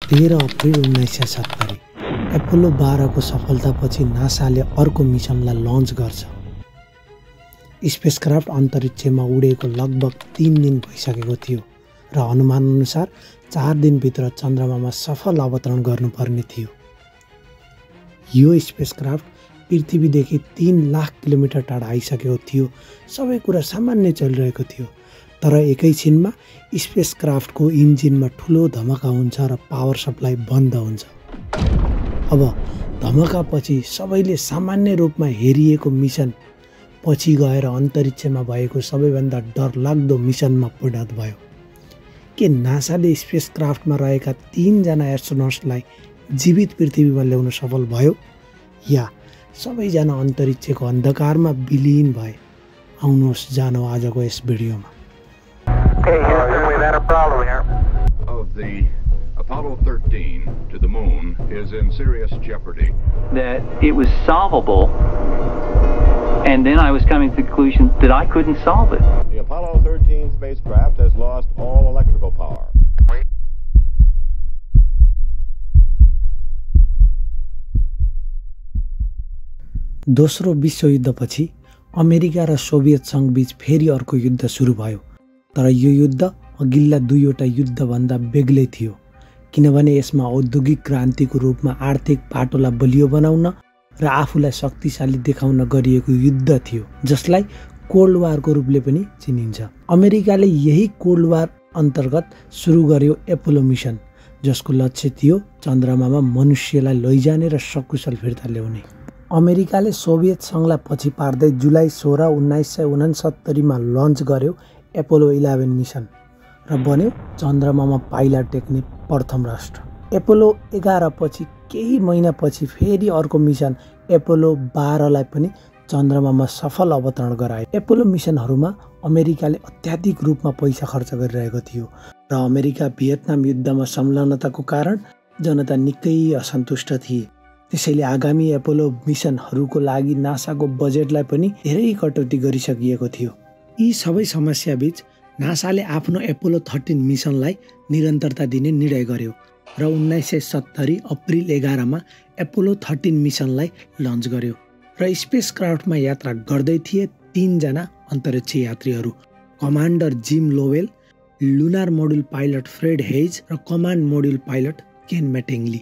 13 April 1970 Apollo 12 को सफलतापछि नासाले अर्को मिसनलाई lunch गर्छ। स्पेसक्राफ्ट अन्तरिक्षमा उडेको लगभग 3 दिन भइसकेको थियो र अनुमानअनुसार 4 दिनभित्र चन्द्रमामा सफल अवतरण गर्नुपर्ने थियो। यो स्पेसक्राफ्ट पृथ्वीदेखि 3 लाख किलोमिटर टाढा आइसकेको थियो। सबै कुरा सामान्य चलिरहेको थियो, तर एकैछिनमा स्पेसक्राफ्टको इन्जिनमा ठुलो धमाका हुन्छ र पावर सप्लाई बन्द हुन्छ। अब धमाकापछि सबैले सामान्य रूपमा हेरिएको मिसन पछि गएर अन्तरिक्षमा भएको सबैभन्दा डरलाग्दो मिसनमा परिणत भयो। के नासाले स्पेसक्राफ्टमा रहेका 3 जना एस्ट्रोनट्सलाई जीवित पृथ्वीमा ल्याउन सफल भयो, या सबैजना अन्तरिक्षको अन्धकारमा विलीन भए? आउनुहोस् जानौँ आजको यस भिडियोमा। Of the Apollo 13 to the moon is in serious jeopardy. That it was solvable, and then I was coming to the conclusion that I couldn't solve it. The Apollo 13 spacecraft has lost all electrical power. दोस्रो विश्वयुद्धपछि America र Soviet सङ्घ बीच फेरि अर्को युद्ध सुरु भयो, तर यो युद्ध अघिल्ला दुईवटा युद्धभन्दा बेग्लै थियो, किनभने यसमा औद्योगिक क्रान्तिको रूपमा आर्थिक पाटोलाई बलियो बनाउन र आफूलाई शक्तिशाली देखाउन गरिएको युद्ध थियो, जसलाई कोल्ड वारको रूपले पनि चिनिन्छ। अमेरिकाले यही कोल्ड वार अन्तर्गत सुरु गर्यो एपोलो मिसन, जसको लक्ष्य थियो चन्द्रमामा मनुष्यलाई लैजाने र सकुशल फिर्ता ल्याउने। अमेरिकाले सोभियत सङ्घलाई पछि पार्दै जुलाई 16, 1969 लन्च गर्यो एपोलो 11 मिसन र बन्यो चन्द्रमामा पाइला टेक्ने प्रथम राष्ट्र। एपोलो 11 पछि केही महिनापछि फेरि अर्को मिसन एपोलो 12लाई पनि चन्द्रमामा सफल अवतरण गरायो। एपोलो मिसनहरूमा अमेरिकाले अत्याधिक रूपमा पैसा खर्च गरिरहेको थियो र अमेरिका भियतनाम युद्धमा संलग्नताको कारण जनता निकै असन्तुष्ट थिए। त्यसैले आगामी एपोलो मिसनहरूको लागि नासाको बजेटलाई पनि धेरै कटौती गरिसकिएको थियो। यी सबै समस्याबीच नासाले आफ्नो एपोलो 13 मिसनलाई निरन्तरता दिने निर्णय गर्यो र 1970 अप्रिल 11 मा एपोलो 13 मिसनलाई लन्च गर्यो र स्पेसक्राफ्टमा यात्रा गर्दै थिए 3 जना अन्तरिक्ष यात्रीहरू, commander Jim Lovell, lunar module pilot Fred Haise र command module pilot Ken Mattingly.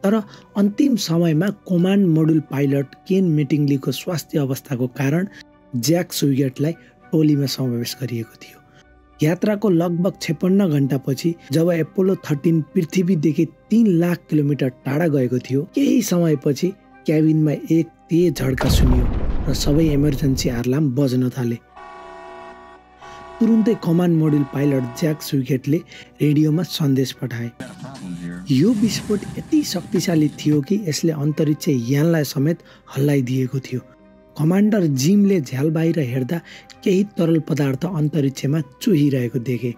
तर अन्तिम समयमा कमान्ड मोड्युल पाइलट केन मेटिङ्लीको स्वास्थ्य अवस्थाको कारण ज्याक सुइगेटलाई टोलीमा समावेश गरिएको थियो। यात्राको लगभग 56 घण्टापछि जब एपोलो 13 पृथ्वीदेखि 3 लाख किलोमिटर टाढा गएको थियो, केही समयपछि क्याबिनमा एक तेज झड्का सुनियो र सबै इमर्जेन्सी अलार्म बज्न थाले। तुरुन्तै कमान्ड मोड्युल पाइलट ज्याक सुइगेटले रेडियोमा सन्देश पठाए। यो विस्फोट यति शक्तिशाली थियो कि यसले अन्तरिक्ष यानलाई समेत हल्लाइदिएको थियो। कमान्डर जिमले झ्याल बाहिर हेर्दा केही तरल पदार्थ अन्तरिक्षमा चुहिरहेको देखे।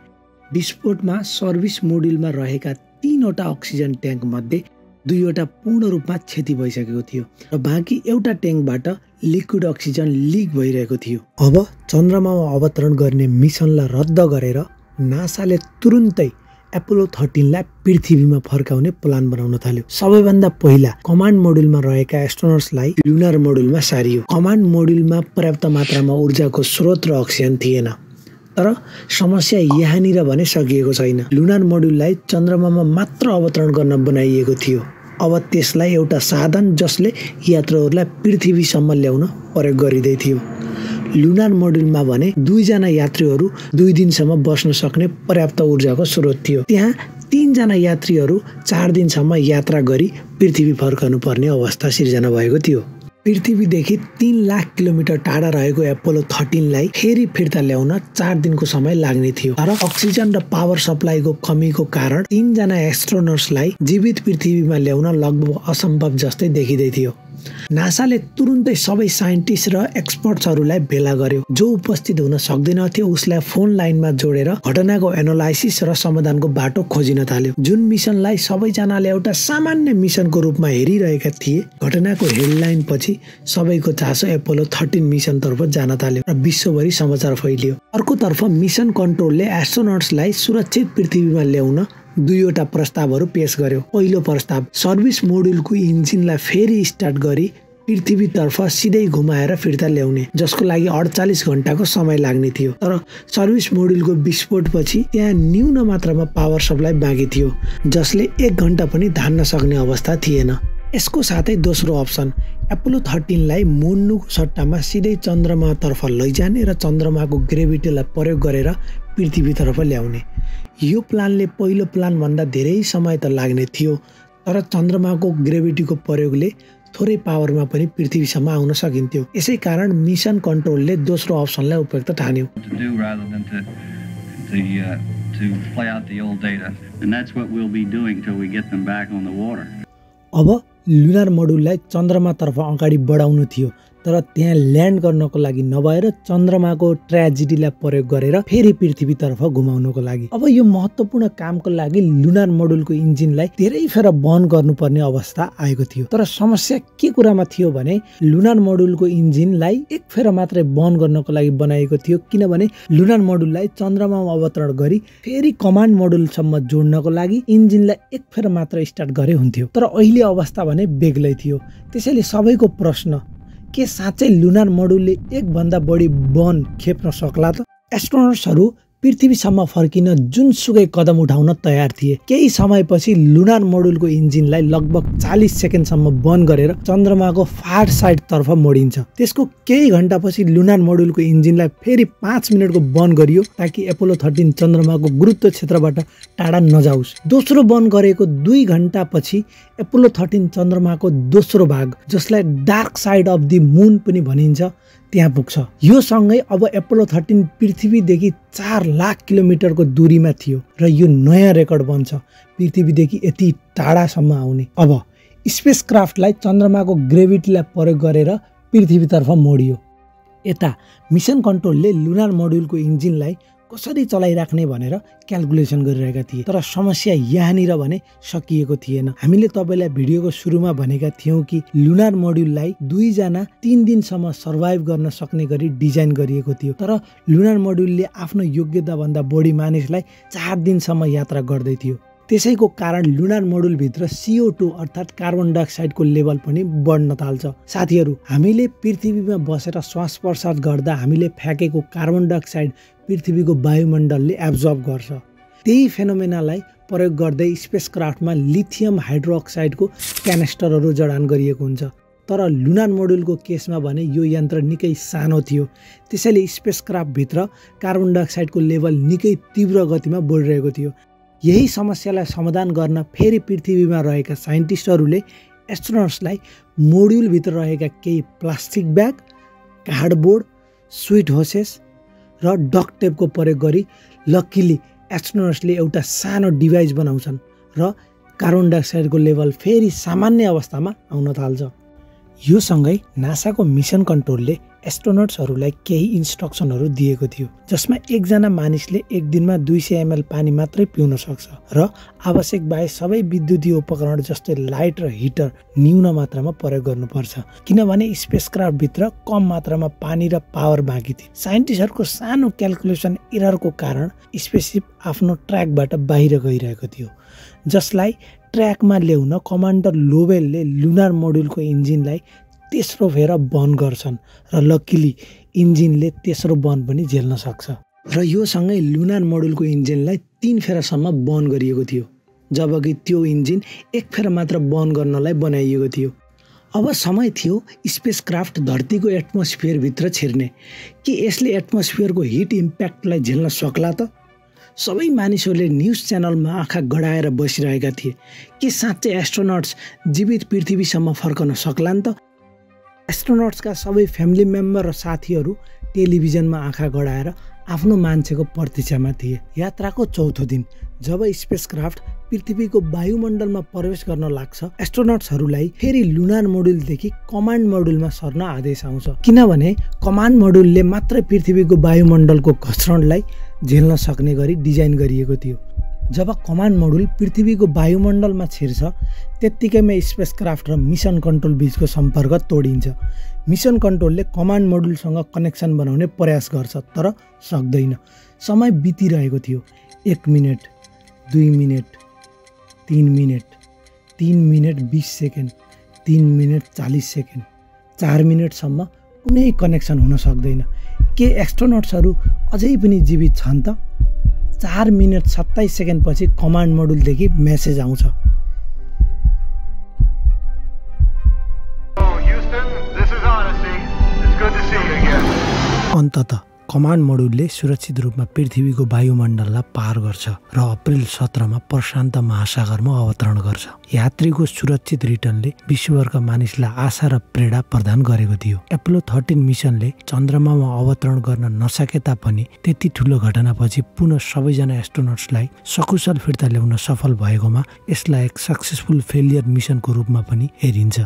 विस्फोटमा सर्भिस मोड्युलमा रहेका 3वटा अक्सिजन ट्याङ्क मध्ये 2वटा पूर्ण रूपमा क्षति भइसकेको थियो र बाँकी एउटा ट्याङ्कबाट लिक्विड अक्सिजन लिक भइरहेको थियो। अब चन्द्रमामा अवतरण गर्ने मिसनलाई रद्द गरेर नासाले तुरुन्तै एपोलो 13 लाई पृथ्वीमा फर्काउने प्लान बनाउन थाल्यो। सबैभन्दा पहिला कमान्ड मोड्युलमा रहेका एस्ट्रोनट्सलाई लुनार मोड्युलमा सारियो। कमान्ड मोड्युलमा पर्याप्त मात्रामा ऊर्जाको स्रोत र अक्सिजन थिएन, तर समस्या यहाँनिर भने सकिएको छैन। लुनार मोड्युललाई चन्द्रमामा मात्र अवतरण गर्न बनाइएको थियो। अब त्यसलाई एउटा साधन जसले यात्रुहरूलाई पृथ्वीसम्म ल्याउन प्रयोग गरिँदै थियो। लुनार मोड्युलमा भने 2 जना यात्रीहरू 2 दिनसम्म बस्न सक्ने पर्याप्त ऊर्जाको स्रोत थियो। त्यहाँ 3 जना यात्रीहरू 4 दिनसम्म यात्रा गरी पृथ्वी फर्कनु पर्ने अवस्था सिर्जना भएको थियो। पृथ्वीदेखि 3 लाख किलोमिटर टाढा रहेको एपोलो 13 लाई फेरि फिर्ता ल्याउन 4 दिनको समय लाग्ने थियो, तर अक्सिजन र पावर सप्लाईको कमीको कारण 3 जना एस्ट्रोनट्सलाई जीवित पृथ्वीमा ल्याउन लगभग असम्भव जस्तै देखिँदै थियो। नासाले तुरुन्तै सबै साइन्टिस्ट र एक्सपर्ट्सहरूलाई भेला गर्यो। जो उपस्थित हुन सक्दैनथ्यो उसलाई फोन लाइनमा जोडेर घटनाको एनालाइसिस र समाधानको बाटो खोजिन थाल्यो। जुन मिसनलाई सबैजनाले एउटा सामान्य मिसनको रूपमा हेरिरहेका थिए, घटनाको हेडलाइन पछि सबैको चासो एपोलो 13 मिसनतर्फ जान थाल्यो र विश्वभरि समाचार फैलियो। अर्कोतर्फ मिसन कन्ट्रोलले एस्ट्रोनट्सलाई सुरक्षित पृथ्वीमा ल्याउन दुईवटा प्रस्तावहरू पेश गर्यो। पहिलो प्रस्ताव, सर्भिस मोड्युलको इन्जिनलाई फेरि स्टार्ट गरी पृथ्वीतर्फ सिधै घुमाएर फिर्ता ल्याउने, जसको लागि 48 घण्टाको समय लाग्ने थियो। तर सर्भिस मोड्युलको विस्फोटपछि त्यहाँ न्यून मात्रामा पावर सप्लाई बाँकी थियो, जसले 1 घण्टा पनि धान्न सक्ने अवस्था थिएन। यसको साथै दोस्रो अप्सन, एपोलो 13 लाई मोड्नुको सट्टामा सिधै चन्द्रमातर्फ लैजाने र चन्द्रमाको ग्रेभिटीलाई प्रयोग गरेर पृथ्वीतर्फ ल्याउने। यो प्लानले पहिलो प्लानभन्दा धेरै समय त लाग्ने थियो, तर चन्द्रमाको ग्रेभिटीको प्रयोगले थोरै पावरमा पनि पृथ्वीसम्म आउन सकिन्थ्यो। यसै कारण मिसन कन्ट्रोलले दोस्रो अप्सनलाई उपयुक्त ठान्यो। अब लुनार मोड्युललाई चन्द्रमातर्फ अगाडि बढाउनु थियो, तर त्यहाँ ल्यान्ड गर्नको लागि नभएर चन्द्रमाको ट्रेजेडीलाई प्रयोग गरेर फेरि पृथ्वीतर्फ घुमाउनको लागि। अब यो महत्त्वपूर्ण कामको लागि लुनार मोड्युलको इन्जिनलाई धेरै फेर बन्द गर्नुपर्ने अवस्था आएको थियो। तर समस्या के कुरामा थियो भने लुनार मोड्युलको इन्जिनलाई एक फेर मात्रै बन्द गर्नको लागि बनाइएको थियो, किनभने लुनार मोड्युललाई चन्द्रमामा अवतरण गरी फेरि कमान्ड मोड्युलसम्म जोड्नको लागि इन्जिनलाई एक फेर मात्र स्टार्ट गरे हुन्थ्यो। तर अहिले अवस्था भने बेग्लै थियो। त्यसैले सबैको प्रश्न, के साँच्चै लुनार मोड्युलले एक भन्दा बढी बन खेप्न सक्ला त? एस्ट्रोनट्सहरू पृथ्वीसम्म फर्किन जुनसुकै कदम उठाउन तयार थिए। केही समयपछि लुनार मोड्युलको इन्जिनलाई लगभग 40 सेकेन्डसम्म बन्द गरेर चन्द्रमाको फार साइड तर्फ मोडिन्छ। त्यसको केही घण्टापछि लुनार मोड्युलको इन्जिनलाई फेरि 5 मिनटको बन्द गरियो, ताकि एपोलो 13 चन्द्रमाको गुरुत्व क्षेत्रबाट टाढा नजाओस्। दोस्रो बन्द गरेको 2 घण्टापछि एपोलो 13 चन्द्रमाको दोस्रो भाग, जसलाई dark side of the moon पनि भनिन्छ, त्यहाँ पुग्छ। यो सँगै अब एपोलो 13 पृथ्वीदेखि 4 लाख किलोमिटरको दूरीमा थियो र यो नयाँ रेकर्ड बन्छ पृथ्वीदेखि यति टाढासम्म आउने। अब स्पेस क्राफ्टलाई चन्द्रमाको ग्रेभिटीलाई प्रयोग गरेर पृथ्वीतर्फ मोडियो। यता मिसन कन्ट्रोलले लुनार मोड्युलको इन्जिनलाई कसरी चलाइराख्ने भनेर क्याल्कुलेसन गरिरहेका थिए। तर समस्या यहाँनिर भने सकिएको थिएन। हामीले तपाईँलाई भिडियोको सुरुमा भनेका थियौँ कि लुनार मोड्युललाई 2 जना 3 दिनसम्म सर्भाइभ गर्न सक्ने गरी डिजाइन गरिएको थियो। तर लुनार मोड्युलले आफ्नो योग्यताभन्दा बढी मानिसलाई 4 दिनसम्म यात्रा गर्दै थियो। त्यसैको कारण लुनार मोड्युलभित्र CO2 अर्थात् कार्बन डाइअक्साइडको लेभल पनि बढ्न थाल्छ। साथीहरू, हामीले पृथ्वीमा बसेर श्वास प्रश्वास गर्दा हामीले फ्याँकेको कार्बन डाइअक्साइड पृथ्वीको वायुमण्डलले एब्जर्ब गर्छ। त्यही फेनोमेनालाई प्रयोग गर्दै स्पेसक्राफ्टमा लिथियम हाइड्रोक्साइडको क्यानेस्टरहरू जडान गरिएको हुन्छ। तर लुनार मोड्युलको केसमा भने यो यन्त्र निकै सानो थियो, त्यसैले स्पेसक्राफ्टभित्र कार्बन डाइअक्साइडको लेभल निकै तीव्र गतिमा बढिरहेको थियो। यही समस्यालाई समाधान गर्न फेरि पृथ्वीमा रहेका साइन्टिस्टहरूले एस्ट्रोनट्सलाई मोड्युलभित्र रहेका केही plastic bag, cardboard, sweet hoses र डक्ट टेपको प्रयोग गरी लक्किली एस्ट्रोनट्सले एउटा सानो डिभाइस बनाउँछन् र कार्बन डाइअक्साइडको लेभल फेरि सामान्य अवस्थामा आउन थाल्छ। यो सँगै नासाको मिसन कन्ट्रोलले एस्ट्रोनट्सहरूलाई केही इन्स्ट्रक्सनहरू दिएको थियो, जसमा एकजना मानिसले एक दिनमा 200 ml पानी मात्रै पिउन सक्छ र आवश्यक बाहेक सबै विद्युतीय उपकरण जस्तै लाइट र हिटर न्यून मात्रामा प्रयोग गर्नुपर्छ, किनभने स्पेसक्राफ्टभित्र कम मात्रामा पानी र पावर बाँकी थियो। साइन्टिस्टहरूको सानो क्याल्कुलेसन एररको कारण स्पेससिप आफ्नो ट्र्याकबाट बाहिर गइरहेको थियो, जसलाई ट्र्याकमा ल्याउन कमान्डर लोवेलले लुनार मोड्युलको इन्जिनलाई तेस्रो फेर बन्द गर्छन् र लक्किली इन्जिनले तेस्रो बन्द पनि झेल्न सक्छ। र यो सँगै लुनार मोड्युलको इन्जिनलाई 3 फेरासम्म बन्द गरिएको थियो, जबकि त्यो इन्जिन 1 फेर मात्र बन्द गर्नलाई बनाइएको थियो। अब समय थियो स्पेसक्राफ्ट धरतीको एटमोस्फियरभित्र छिर्ने। के यसले एटमोस्फियरको हिट इम्प्याक्टलाई झेल्न सक्ला त? सबै मानिसहरूले न्युज च्यानलमा आँखा गडाएर बसिरहेका थिए। के साँच्चै एस्ट्रोनट्स जीवित पृथ्वीसम्म फर्कन सक्लान् त? एस्ट्रोनट्सका सबै फ्यामिली मेम्बर र साथीहरू टेलिभिजनमा आँखा गडाएर आफ्नो मान्छेको प्रतीक्षामा थिए। यात्राको चौथो दिन जब स्पेसक्राफ्ट पृथ्वीको वायुमण्डलमा प्रवेश गर्न लाग्छ, एस्ट्रोनट्सहरूलाई फेरि लुनार मोड्युलदेखि कमान्ड मोड्युलमा सर्न आदेश आउँछ, किनभने कमान्ड मोड्युलले मात्रै पृथ्वीको वायुमण्डलको घर्षणलाई झेल्न सक्ने गरी डिजाइन गरिएको थियो। जब कमान्ड मोड्युल पृथ्वीको वायुमण्डलमा छिर्छ, त्यत्तिकैमा स्पेसक्राफ्ट र मिसन कन्ट्रोल बीचको सम्पर्क तोडिन्छ। मिसन कन्ट्रोलले कमान्ड मोड्युलसँग कनेक्सन बनाउने प्रयास गर्छ, तर सक्दैन। समय बितिरहेको थियो। 1 minute, 2 minute, 3 minute 20 second 3 minute 40 second 4 मिनेटसम्म कुनै कनेक्सन हुन सक्दैन। के एस्ट्रोनट्सहरू अझै पनि जीवित छन् त? 4 मिनेट 27 सेकेन्ड पछि कमान्ड मोडुलदेखि मेसेज आउँछ। अन्ततः कमान्ड मोडुलले सुरक्षित रूपमा पृथ्वीको वायुमण्डललाई पार गर्छ र अप्रिल 17 प्रशान्त महासागरमा अवतरण गर्छ। यात्रीको सुरक्षित रिटर्नले विश्वभरका मानिसलाई आशा र प्रेरणा प्रदान गरेको थियो। एपोलो 13 मिसनले चन्द्रमामा अवतरण गर्न नसके तापनि त्यति ठुलो घटनापछि पुनः सबैजना एस्ट्रोनट्सलाई सकुशल फिर्ता ल्याउन सफल भएकोमा यसलाई एक सक्सेसफुल फेलियर मिसनको रूपमा पनि हेरिन्छ।